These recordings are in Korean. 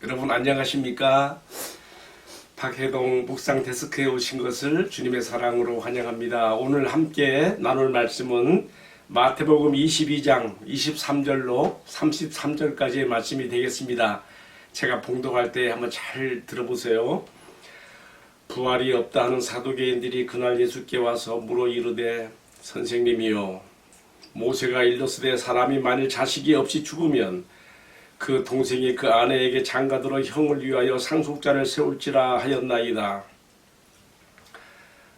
여러분 안녕하십니까? 박혜동 묵상 데스크에 오신 것을 주님의 사랑으로 환영합니다. 오늘 함께 나눌 말씀은 마태복음 22장 23절로 33절까지의 말씀이 되겠습니다. 제가 봉독할 때 한번 잘 들어보세요. 부활이 없다 하는 사두개인들이 그날 예수께 와서 물어 이르되 선생님이요, 모세가 일렀으되 사람이 만일 자식이 없이 죽으면 그 동생이 그 아내에게 장가들어 형을 위하여 상속자를 세울지라 하였나이다.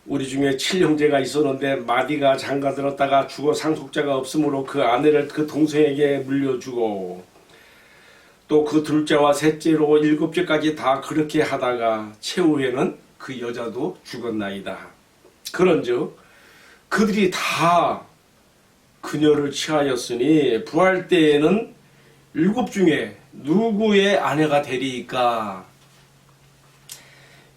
우리 중에 7형제가 있었는데 마디가 장가들었다가 죽어 상속자가 없으므로 그 아내를 그 동생에게 물려주고 또 그 둘째와 셋째로 7째까지 다 그렇게 하다가 최후에는 그 여자도 죽었나이다. 그런즉 그들이 다 그녀를 취하였으니 부활 때에는 7 중에 누구의 아내가 되리이까?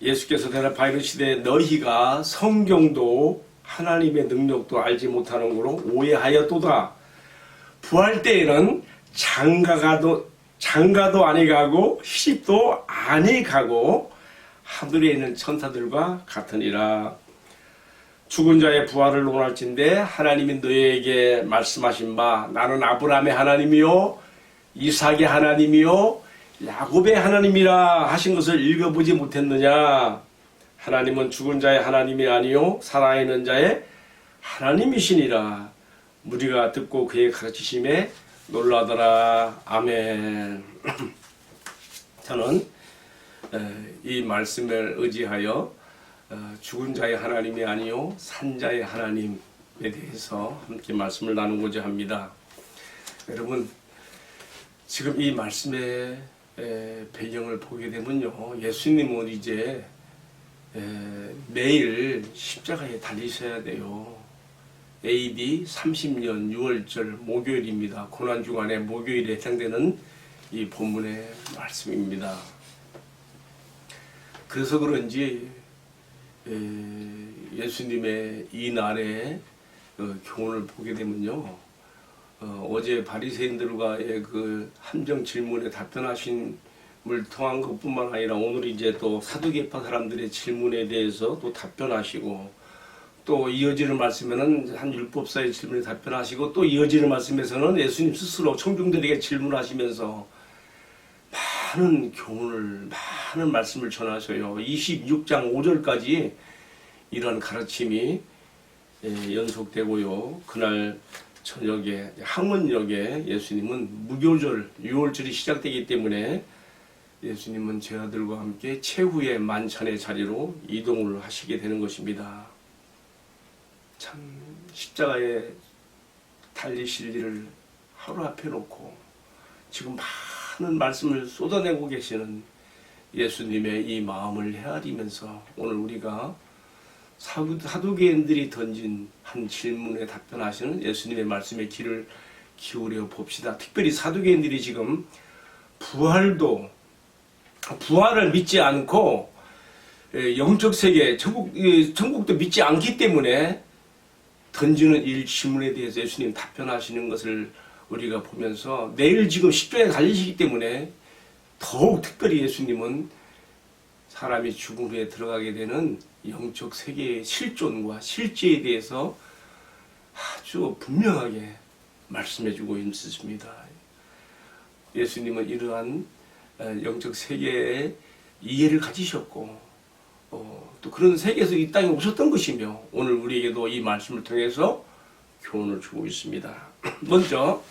예수께서 대답하여 이르시되 너희가 성경도 하나님의 능력도 알지 못하는 거로 오해하였도다. 부활 때에는 장가도 아니 가고 시집도 아니 가고 하늘에 있는 천사들과 같으니라. 죽은 자의 부활을 논할진대 하나님이 너희에게 말씀하신 바 나는 아브라함의 하나님이요 이삭의 하나님이요 야곱의 하나님이라 하신 것을 읽어보지 못했느냐? 하나님은 죽은 자의 하나님이 아니요 살아있는 자의 하나님이시니라. 무리가 듣고 그의 가르치심에 놀라더라. 아멘. 저는 이 말씀을 의지하여 죽은 자의 하나님이 아니요 산 자의 하나님에 대해서 함께 말씀을 나누고자 합니다. 여러분, 지금 이 말씀의 배경을 보게 되면요, 예수님은 이제 매일 십자가에 달리셔야 돼요. AD 30년 6월절 목요일입니다. 고난주간의 목요일에 해당되는 이 본문의 말씀입니다. 그래서 그런지 예수님의 이 날의 교훈을 보게 되면요, 어제 바리새인들과의 그 함정 질문에 답변하신 을 통한 것뿐만 아니라 오늘 이제 또 사두개파 사람들의 질문에 대해서 또 답변하시고 또 이어지는 말씀에는 한 율법사의 질문에 답변하시고 또 이어지는 말씀에서는 예수님 스스로 청중들에게 질문하시면서 많은 교훈을 많은 말씀을 전하셔요. 26장 5절까지 이런 가르침이 연속되고요. 그날 저녁에 항원역에 예수님은 무교절 6월절이 시작되기 때문에 예수님은 제자들과 함께 최후의 만찬의 자리로 이동을 하시게 되는 것입니다. 참 십자가에 달리실 일을 하루 앞에 놓고 지금 많은 말씀을 쏟아내고 계시는 예수님의 이 마음을 헤아리면서 오늘 우리가 사두개인들이 던진 한 질문에 답변하시는 예수님의 말씀에 귀를 기울여 봅시다. 특별히 사두개인들이 지금 부활을 믿지 않고 영적 세계, 천국도 믿지 않기 때문에 던지는 이 질문에 대해서 예수님 답변하시는 것을 우리가 보면서 내일 지금 십자가에 달리시기 때문에 더욱 특별히 예수님은 사람이 죽음 후에 들어가게 되는 영적 세계의 실존과 실제에 대해서 아주 분명하게 말씀해주고 있습니다. 예수님은 이러한 영적 세계의 이해를 가지셨고 또 그런 세계에서 이 땅에 오셨던 것이며 오늘 우리에게도 이 말씀을 통해서 교훈을 주고 있습니다. 먼저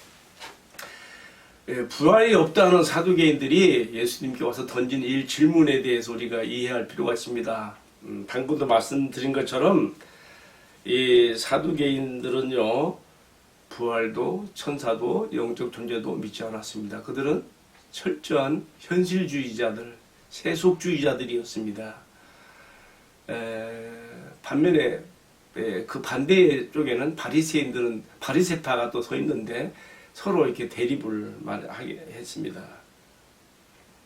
부활이 없다는 사두개인들이 예수님께 와서 던진 이 질문에 대해서 우리가 이해할 필요가 있습니다. 방금도 말씀드린 것처럼 이 사두개인들은요, 부활도 천사도 영적 존재도 믿지 않았습니다. 그들은 철저한 현실주의자들, 세속주의자들이었습니다. 반면에 그 반대 쪽에는 바리새파가 또 서 있는데 서로 이렇게 대립을 하게 했습니다.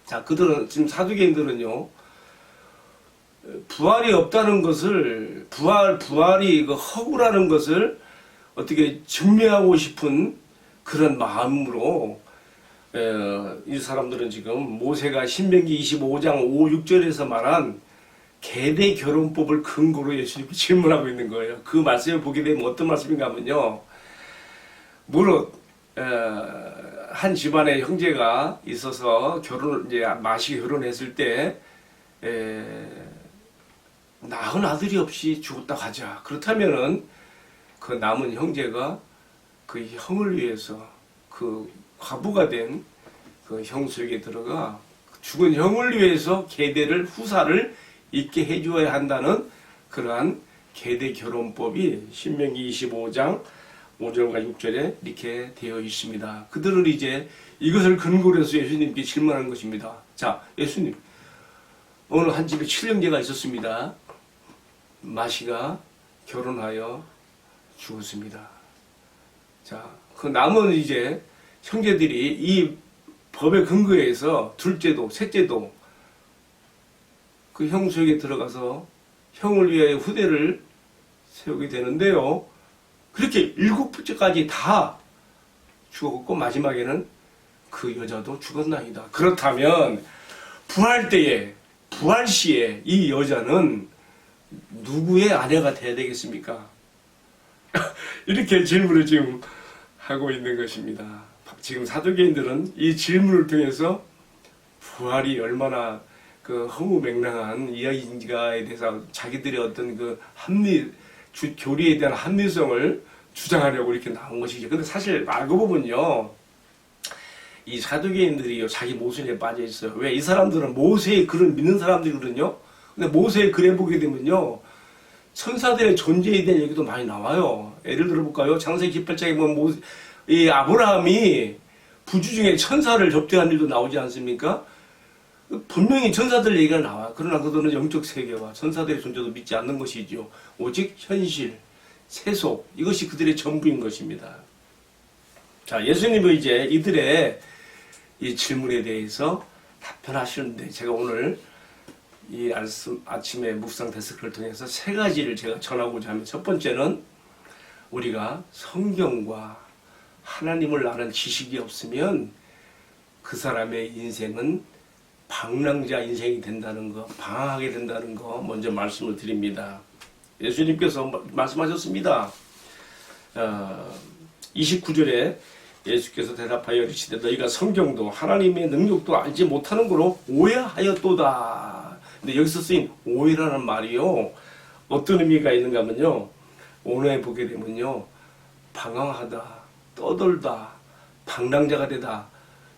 자, 그들은 지금 사두개인들은요, 부활이 없다는 것을 부활이 그 허구라는 것을 어떻게 증명하고 싶은 그런 마음으로 이 사람들은 지금 모세가 신명기 25장 5, 6절에서 말한 계대 결혼법을 근거로 예수님께 질문하고 있는 거예요. 그 말씀을 보게 되면 어떤 말씀인가 하면요. 무릇 한 집안의 형제가 있어서 이제 마시 결혼했을 때 낳은 아들이 없이 죽었다 하자. 그렇다면은 그 남은 형제가 그 형을 위해서 그 과부가 된 그 형수에게 들어가 죽은 형을 위해서 계대를 후사를 있게 해주어야 한다는 그러한 계대 결혼법이 신명기 25장 5절과 6절에 이렇게 되어 있습니다. 그들은 이제 이것을 근거로 해서 예수님께 질문한 것입니다. 자, 예수님, 어느 한 집에 7형제가 있었습니다. 마시가 결혼하여 죽었습니다. 자, 그 남은 이제 형제들이 이 법의 근거에서 둘째도 셋째도 그 형수에게 들어가서 형을 위하여 후대를 세우게 되는데요. 그렇게 7번째까지 다 죽었고 마지막에는 그 여자도 죽었나이다. 그렇다면 부활 때에 부활 시에 이 여자는 누구의 아내가 돼야 되겠습니까? 이렇게 질문을 지금 하고 있는 것입니다. 지금 사두개인들은 이 질문을 통해서 부활이 얼마나 그 허무맹랑한 이야기인가에 대해서 자기들의 어떤 그 교리에 대한 합리성을 주장하려고 이렇게 나온 것이죠. 근데 사실 알고 보면요, 이 사두개인들이 자기 모순에 빠져 있어요. 왜? 이 사람들은 모세의 글을 믿는 사람들이거든요. 근데 모세의 글에 보게 되면요, 천사들의 존재에 대한 얘기도 많이 나와요. 예를 들어볼까요? 창세기 18장에 보면 이 아브라함이 부주 중에 천사를 접대한 일도 나오지 않습니까? 분명히 천사들 얘기가 나와. 그러나 그들은 영적 세계와 천사들의 존재도 믿지 않는 것이죠. 오직 현실, 세속, 이것이 그들의 전부인 것입니다. 자, 예수님은 이제 이들의 이 질문에 대해서 답변하시는데, 제가 오늘 이 아침에 묵상 데스크를 통해서 세 가지를 제가 전하고자 합니다. 첫 번째는 우리가 성경과 하나님을 아는 지식이 없으면 그 사람의 인생은 방랑자 인생이 된다는 거, 방황하게 된다는 거 먼저 말씀을 드립니다. 예수님께서 말씀하셨습니다. 29절에 예수께서 대답하여 이르시되 너희가 성경도 하나님의 능력도 알지 못하는 거로 오해하였도다. 근데 여기서 쓰인 오해라는 말이요, 어떤 의미가 있는가 하면요, 오늘에 보게 되면요, 방황하다, 떠돌다, 방랑자가 되다,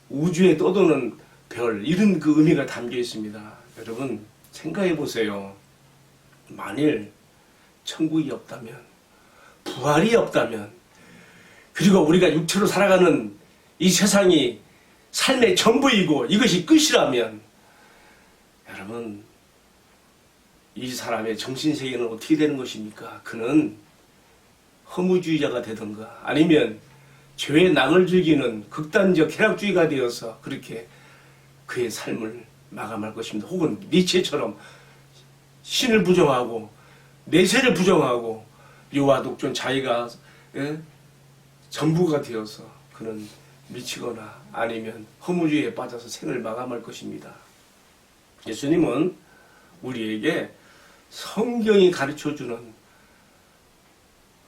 우주에 떠도는 별, 이런 그 의미가 담겨 있습니다. 여러분 생각해 보세요. 만일 천국이 없다면, 부활이 없다면, 그리고 우리가 육체로 살아가는 이 세상이 삶의 전부이고 이것이 끝이라면, 여러분 이 사람의 정신세계는 어떻게 되는 것입니까? 그는 허무주의자가 되던가 아니면 죄의 낙을 즐기는 극단적 쾌락주의가 되어서 그렇게 그의 삶을 마감할 것입니다. 혹은 니체처럼 신을 부정하고 내세를 부정하고 유아 독존 자기가 전부가 되어서 그는 미치거나 아니면 허무주의에 빠져서 생을 마감할 것입니다. 예수님은 우리에게 성경이 가르쳐주는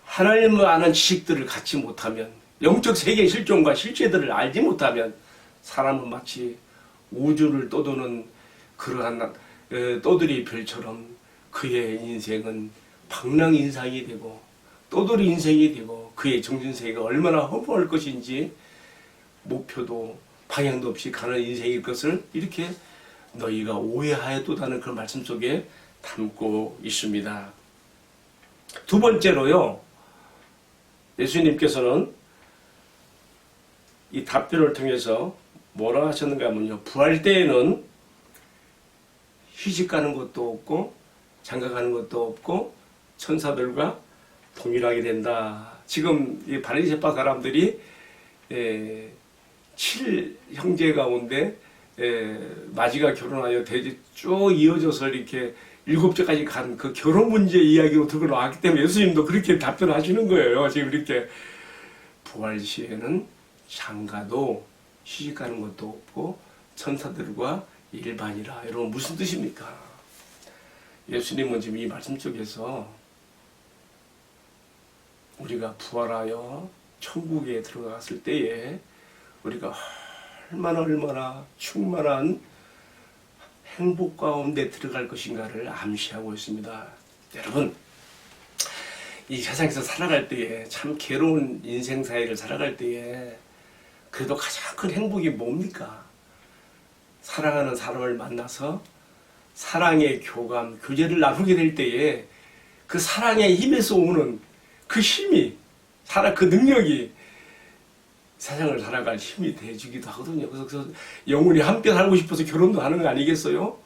하나님을 아는 지식들을 갖지 못하면, 영적 세계의 실존과 실체들을 알지 못하면 사람은 마치 우주를 떠도는 그러한 떠돌이 별처럼 그의 인생은 방랑인상이 되고 떠돌이 인생이 되고 그의 정신세계가 얼마나 허무할 것인지 목표도 방향도 없이 가는 인생일 것을 이렇게 너희가 오해하였도다는 그런 말씀 속에 담고 있습니다. 두 번째로요, 예수님께서는 이 답변을 통해서 뭐라 하셨는가 하면요, 부활 때에는 시집 가는 것도 없고 장가 가는 것도 없고 천사들과 동일하게 된다. 지금 이 바리새파 사람들이 7형제 가운데 마지가 결혼하여 대지 쭉 이어져서 이렇게 7제까지 간 그 결혼 문제 이야기로 들고 나왔기 때문에 예수님도 그렇게 답변하시는 거예요. 지금 이렇게 부활 시에는 장가도 시집가는 것도 없고 천사들과 일반이라. 여러분 무슨 뜻입니까? 예수님은 지금 이 말씀 속에서 우리가 부활하여 천국에 들어갔을 때에 우리가 얼마나 충만한 행복 가운데 들어갈 것인가를 암시하고 있습니다. 여러분, 이 세상에서 살아갈 때에 참 괴로운 인생 사회를 살아갈 때에 그래도 가장 큰 행복이 뭡니까? 사랑하는 사람을 만나서 사랑의 교감, 교제를 나누게 될 때에 그 사랑의 힘에서 오는 그 힘이, 그 능력이 세상을 살아갈 힘이 돼주기도 하거든요. 그래서 영원히 함께 살고 싶어서 결혼도 하는 거 아니겠어요?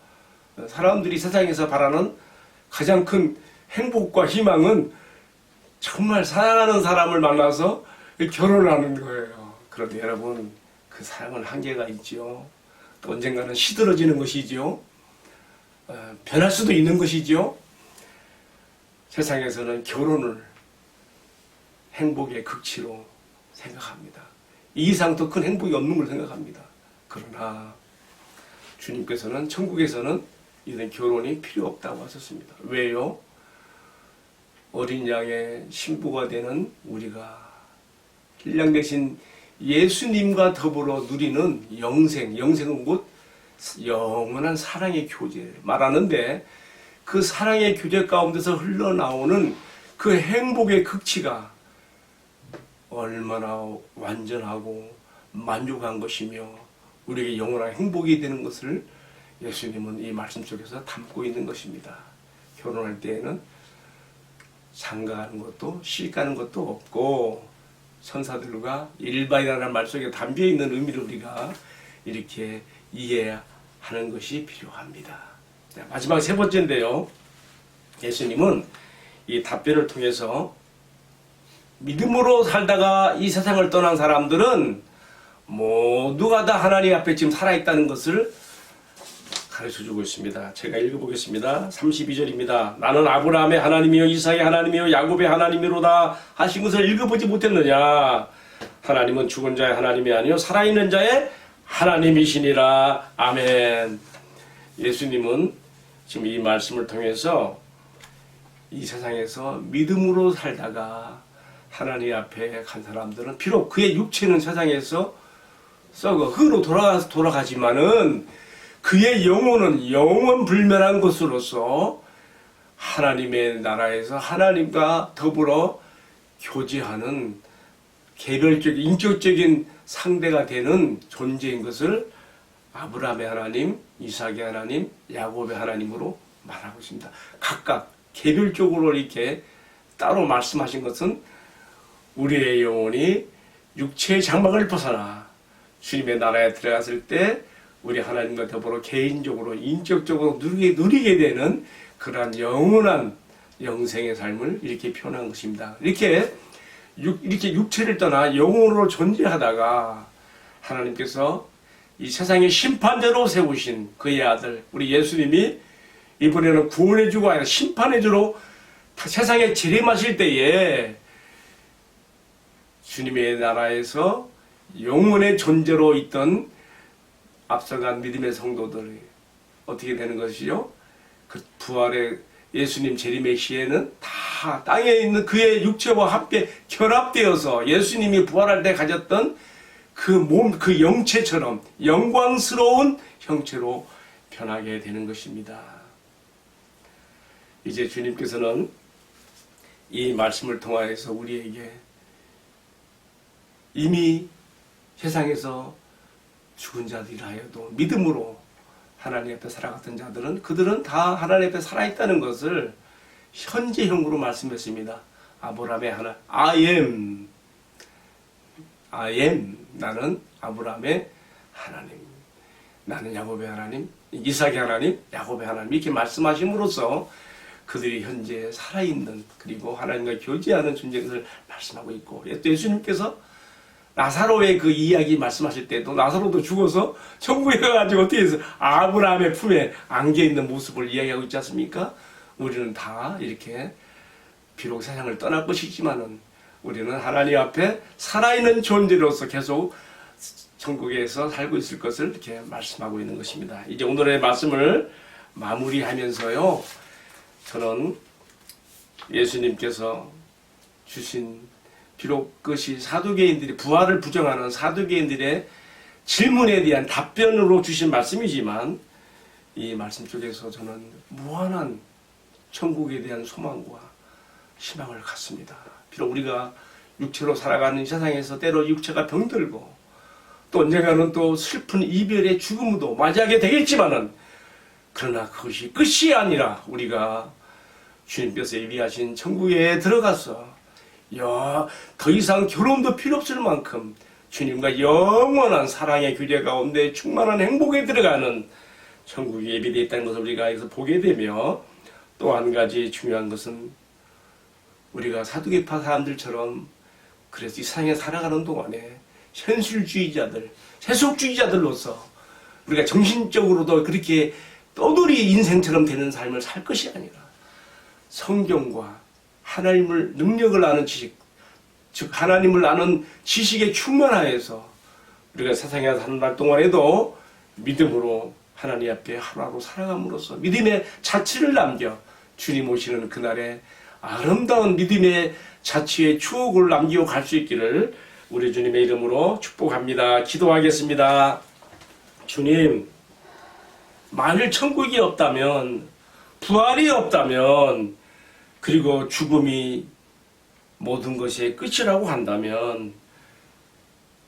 사람들이 세상에서 바라는 가장 큰 행복과 희망은 정말 사랑하는 사람을 만나서 결혼을 하는 거예요. 그런데 여러분, 그 사랑은 한계가 있죠. 또 언젠가는 시들어지는 것이죠. 변할 수도 있는 것이죠. 세상에서는 결혼을 행복의 극치로 생각합니다. 이 이상 더 큰 행복이 없는 걸 생각합니다. 그러나 주님께서는 천국에서는 이런 결혼이 필요 없다고 하셨습니다. 왜요? 어린 양의 신부가 되는 우리가 신랑 대신 예수님과 더불어 누리는 영생은 곧 영원한 사랑의 교제를 말하는데, 그 사랑의 교제 가운데서 흘러나오는 그 행복의 극치가 얼마나 완전하고 만족한 것이며 우리에게 영원한 행복이 되는 것을 예수님은 이 말씀 속에서 담고 있는 것입니다. 결혼할 때에는 장가가는 것도 시집가는 것도 없고 천사들과 일반이라는 말 속에 담겨 있는 의미를 우리가 이렇게 이해하는 것이 필요합니다. 자, 마지막 세 번째인데요. 예수님은 이 답변을 통해서 믿음으로 살다가 이 세상을 떠난 사람들은 모두가 다 하나님 앞에 지금 살아있다는 것을 가르쳐주고 있습니다. 제가 읽어보겠습니다. 32절입니다. 나는 아브라함의 하나님이요 이삭의 하나님이요 야곱의 하나님이로다 하신 것을 읽어보지 못했느냐? 하나님은 죽은 자의 하나님이 아니요 살아있는 자의 하나님이시니라. 아멘. 예수님은 지금 이 말씀을 통해서 이 세상에서 믿음으로 살다가 하나님 앞에 간 사람들은 비록 그의 육체는 세상에서 썩어 흙으로 돌아가지만은 그의 영혼은 영원 불멸한 것으로서 하나님의 나라에서 하나님과 더불어 교제하는 개별적인 인격적인 상대가 되는 존재인 것을 아브라함의 하나님, 이삭의 하나님, 야곱의 하나님으로 말하고 있습니다. 각각 개별적으로 이렇게 따로 말씀하신 것은 우리의 영혼이 육체의 장막을 벗어나 주님의 나라에 들어갔을 때 우리 하나님과 더불어 개인적으로 인격적으로 누리게 되는 그러한 영원한 영생의 삶을 이렇게 표현한 것입니다. 이렇게 육체를 떠나 영혼으로 존재하다가 하나님께서 이 세상의 심판대로 세우신 그의 아들 우리 예수님이 이번에는 구원해주고 아니라 심판해주러 세상에 재림하실 때에 주님의 나라에서 영원의 존재로 있던 앞서간 믿음의 성도들이 어떻게 되는 것이죠? 그 부활의 예수님 재림의 시에는 다 땅에 있는 그의 육체와 함께 결합되어서 예수님이 부활할 때 가졌던 그 몸, 그 영체처럼 영광스러운 형체로 변하게 되는 것입니다. 이제 주님께서는 이 말씀을 통하여서 우리에게 이미 세상에서 죽은 자들이라 해도 믿음으로 하나님 앞에 살아갔던 자들은 그들은 다 하나님 앞에 살아있다는 것을 현재형으로 말씀했습니다. 아브라함의 하나, I am, 나는 아브라함의 하나님, 나는 야곱의 하나님, 이삭의 하나님, 야곱의 하나님 이렇게 말씀하심으로써 그들이 현재 살아있는 그리고 하나님과 교제하는 존재를 말씀하고 있고, 또 예수님께서 나사로의 그 이야기 말씀하실 때도 나사로도 죽어서 천국에 가가지고 어떻게 해서 아브라함의 품에 안겨있는 모습을 이야기하고 있지 않습니까? 우리는 다 이렇게 비록 세상을 떠날 것이지만은 우리는 하나님 앞에 살아있는 존재로서 계속 천국에서 살고 있을 것을 이렇게 말씀하고 있는 것입니다. 이제 오늘의 말씀을 마무리하면서요, 저는 예수님께서 주신, 비록 그것이 사두개인들이, 부활을 부정하는 사두개인들의 질문에 대한 답변으로 주신 말씀이지만, 이 말씀 속에서 저는 무한한 천국에 대한 소망과 희망을 갖습니다. 비록 우리가 육체로 살아가는 이 세상에서 때로 육체가 병들고 또 언젠가는 또 슬픈 이별의 죽음도 맞이하게 되겠지만은, 그러나 그것이 끝이 아니라 우리가 주님께서 예비하신 천국에 들어가서 더 이상 결혼도 필요 없을 만큼 주님과 영원한 사랑의 교제 가운데 충만한 행복에 들어가는 천국이 예비되어 있다는 것을 우리가 여기서 보게 되며, 또 한 가지 중요한 것은 우리가 사두개파 사람들처럼 그래서 이 세상에 살아가는 동안에 현실주의자들, 세속주의자들로서 우리가 정신적으로도 그렇게 떠돌이 인생처럼 되는 삶을 살 것이 아니라 성경과 하나님을, 능력을 아는 지식, 즉 하나님을 아는 지식에 충만하여서 우리가 세상에 사는 날 동안에도 믿음으로 하나님 앞에 하루하루 살아감으로써 믿음의 자취를 남겨 주님 오시는 그날에 아름다운 믿음의 자취의 추억을 남기고 갈 수 있기를 우리 주님의 이름으로 축복합니다. 기도하겠습니다. 주님, 만일 천국이 없다면, 부활이 없다면, 그리고 죽음이 모든 것의 끝이라고 한다면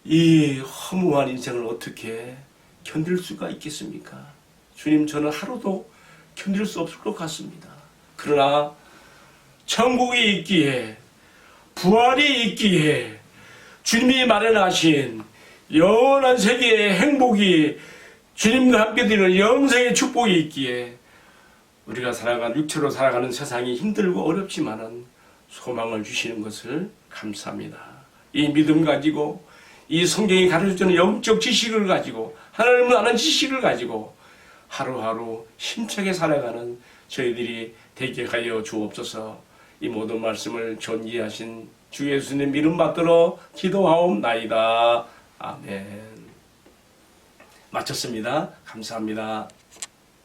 이 허무한 인생을 어떻게 견딜 수가 있겠습니까? 주님, 저는 하루도 견딜 수 없을 것 같습니다. 그러나 천국이 있기에, 부활이 있기에, 주님이 마련하신 영원한 세계의 행복이, 주님과 함께 드리는 영생의 축복이 있기에 우리가 육체로 살아가는 세상이 힘들고 어렵지만은 소망을 주시는 것을 감사합니다. 이 믿음 가지고, 이 성경이 가르쳐주는 영적 지식을 가지고, 하나님을 아는 지식을 가지고 하루하루 힘차게 살아가는 저희들이 되게 하여 주옵소서. 이 모든 말씀을 존귀하신 주 예수님 이름 받들어 기도하옵나이다. 아멘. 마쳤습니다. 감사합니다.